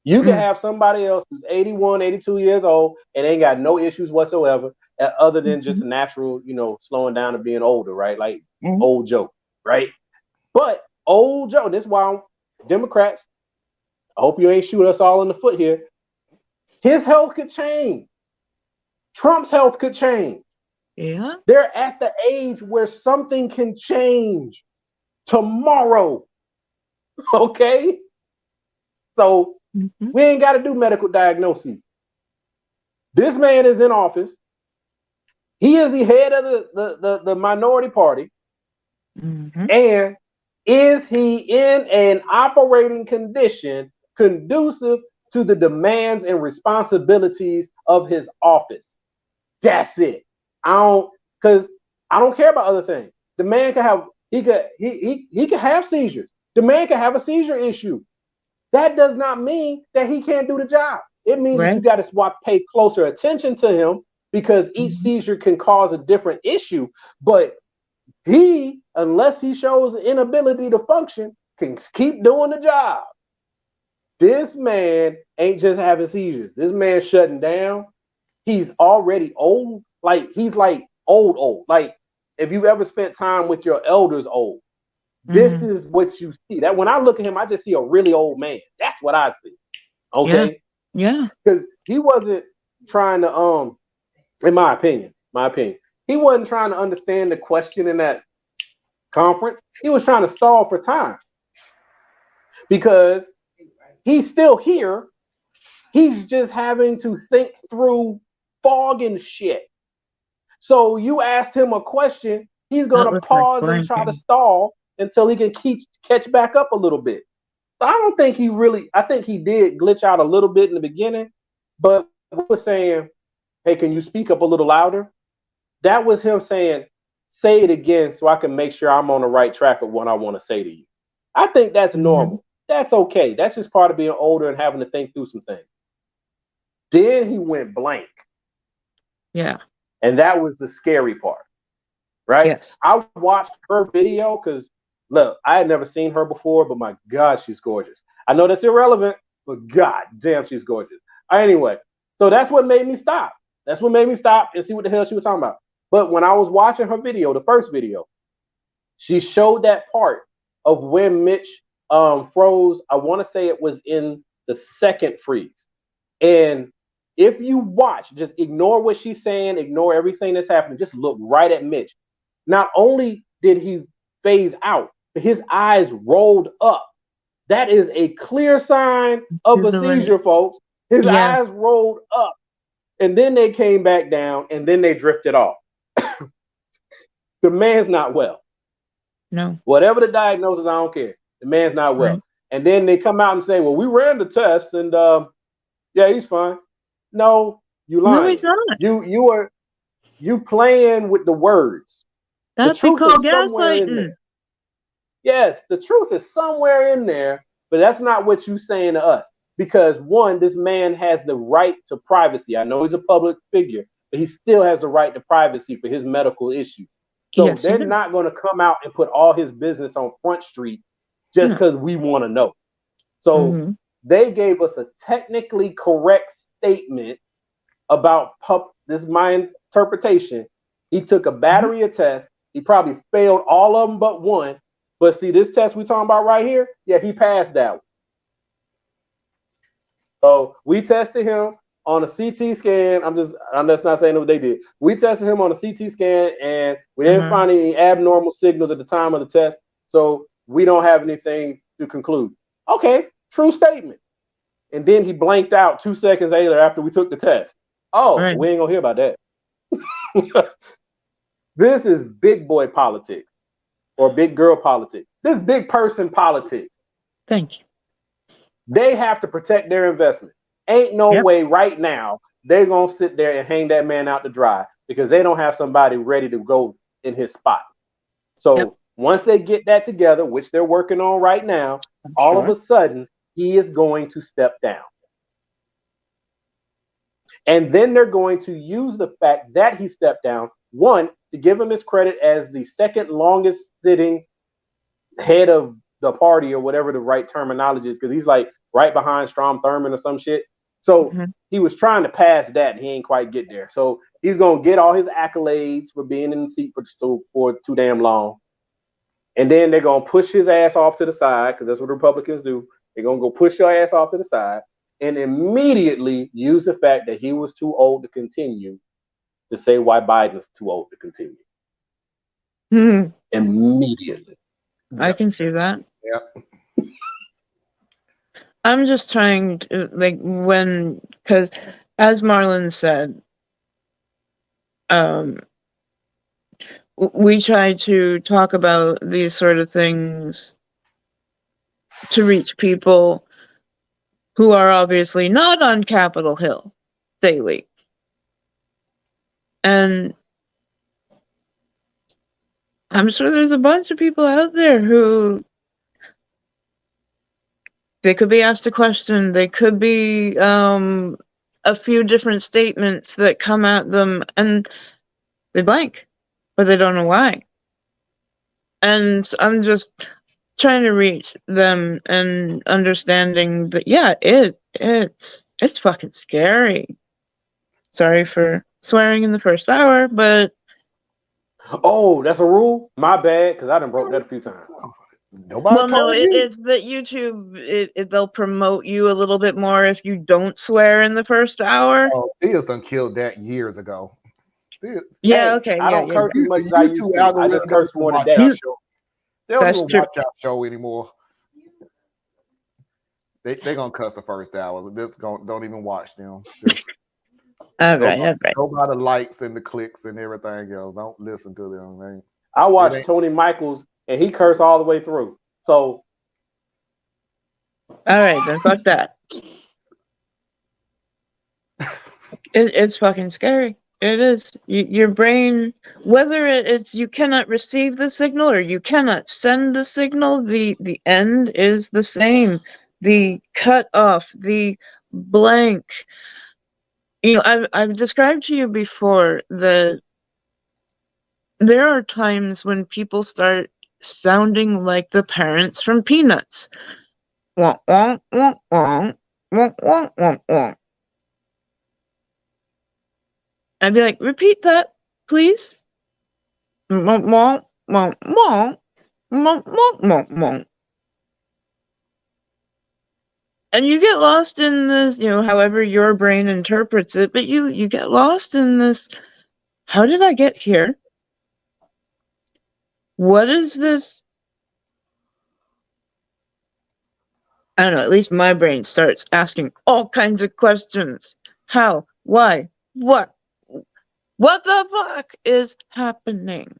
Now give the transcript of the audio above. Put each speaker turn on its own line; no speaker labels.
You can have somebody else who's 81, 82 years old and ain't got no issues whatsoever, other than just a natural, slowing down and being older, right? Like old Joe, right? But old Joe, this is why Democrats, I hope you ain't shoot us all in the foot here. His health could change. Trump's health could change.
Yeah.
They're at the age where something can change tomorrow. Okay? So we ain't got to do medical diagnoses. This man is in office. He is the head of the minority party. And is he in an operating condition conducive to the demands and responsibilities of his office? That's it. Because I don't care about other things. The man can have he can have seizures. The man can have a seizure issue. That does not mean that he can't do the job. It means that you got to pay closer attention to him, because each seizure can cause a different issue. But he, unless he shows an inability to function, can keep doing the job. This man ain't just having seizures. This man's shutting down. He's already old. He's like old. Like, if you've ever spent time with your elders old, this is what you see. That when I look at him, I just see a really old man. That's what I see. Okay.
Yeah.
Because he wasn't trying to, in my opinion, he wasn't trying to understand the question in that conference. He was trying to stall for time, because he's still here. He's just having to think through fog and shit. So you asked him a question, he's going to pause and try to stall until he can catch back up a little bit. So I don't think I think he did glitch out a little bit in the beginning, but we were saying, hey, can you speak up a little louder? That was him saying, say it again so I can make sure I'm on the right track of what I want to say to you. I think that's normal. That's okay. That's just part of being older and having to think through some things. Then he went blank.
Yeah.
And that was the scary part, right?
Yes.
I watched her video because, look, I had never seen her before, but my God, she's gorgeous. I know that's irrelevant, but God damn, she's gorgeous. Anyway, so that's what made me stop. That's what made me stop and see what the hell she was talking about. But when I was watching her video, the first video, she showed that part of when Mitch froze. I want to say it was in the second freeze. And if you watch, just ignore what she's saying, ignore everything that's happening, just look right at Mitch. Not only did he phase out, but his eyes rolled up. That is a clear sign of a seizure, folks. His eyes rolled up, and then they came back down, and then they drifted off. The man's not well.
No.
Whatever the diagnosis, I don't care. The man's not well. Right. And then they come out and say, well, we ran the test, and yeah, he's fine. No, you lying.
No, he's not.
You playing with the words.
That'd be called gaslighting.
Yes, the truth is somewhere in there, but that's not what you're saying to us. Because one, this man has the right to privacy. I know he's a public figure, but he still has the right to privacy for his medical issue. So they're not going to come out and put all his business on Front Street just because we want to know. So they gave us a technically correct statement about this is my interpretation. He took a battery of tests. He probably failed all of them but one. But see, this test we're talking about right here, yeah, he passed that one. So we tested him on a CT scan. I'm just not saying what they did. We tested him on a CT scan, and we didn't find any abnormal signals at the time of the test. So we don't have anything to conclude. Okay, true statement. And then he blanked out 2 seconds later after we took the test. Oh, we ain't gonna hear about that. This is big boy politics or big girl politics. This big person politics.
Thank you.
They have to protect their investment. Ain't no way right now they're going to sit there and hang that man out to dry because they don't have somebody ready to go in his spot. So once they get that together, which they're working on right now, all of a sudden he is going to step down. And then they're going to use the fact that he stepped down, one, to give him his credit as the second longest sitting head of the party or whatever the right terminology is, because he's like right behind Strom Thurmond or some shit. So he was trying to pass that, and he ain't quite get there. So he's gonna get all his accolades for being in the seat for too damn long, and then they're gonna push his ass off to the side because that's what Republicans do. They're gonna go push your ass off to the side and immediately use the fact that he was too old to continue to say why Biden's too old to continue. Immediately.
I can see that.
Yep.
I'm just trying to, because as Marlon said, we try to talk about these sort of things to reach people who are obviously not on Capitol Hill daily. And I'm sure there's a bunch of people out there who they could be asked a question. They could be a few different statements that come at them and they blank, but they don't know why. And I'm just trying to reach them and understanding that, yeah, it's fucking scary. Sorry for swearing in the first hour, but...
Oh, that's a rule? My bad, because I done broke that a few times.
It's that YouTube, they'll promote you a little bit more if you don't swear in the first hour.
Oh, Thea's done killed that years ago.
Yeah, okay.
I don't curse as much as I used to. I just curse more today.
They don't even watch our show anymore. They're gonna cuss the first hour. Don't even watch them.
All right.
Go by the likes and the clicks and everything else. Don't listen to them, man.
I watched Tony Michaels and he cursed all the way through. So
all right, then fuck that. It's fucking scary. It is. Your brain, whether it's you cannot receive the signal or you cannot send the signal, the end is the same. The cut off, the blank. You know, I've described to you before that there are times when people start sounding like the parents from Peanuts. Wah, wah, wah, wah, wah, wah, wah, wah. I'd be like, repeat that, please. Wah, wah, wah, wah, wah, wah, wah, wah. And you get lost in this, however your brain interprets it, but you get lost in this. How did I get here? What is this? I don't know, at least my brain starts asking all kinds of questions. How? Why? What? What the fuck is happening?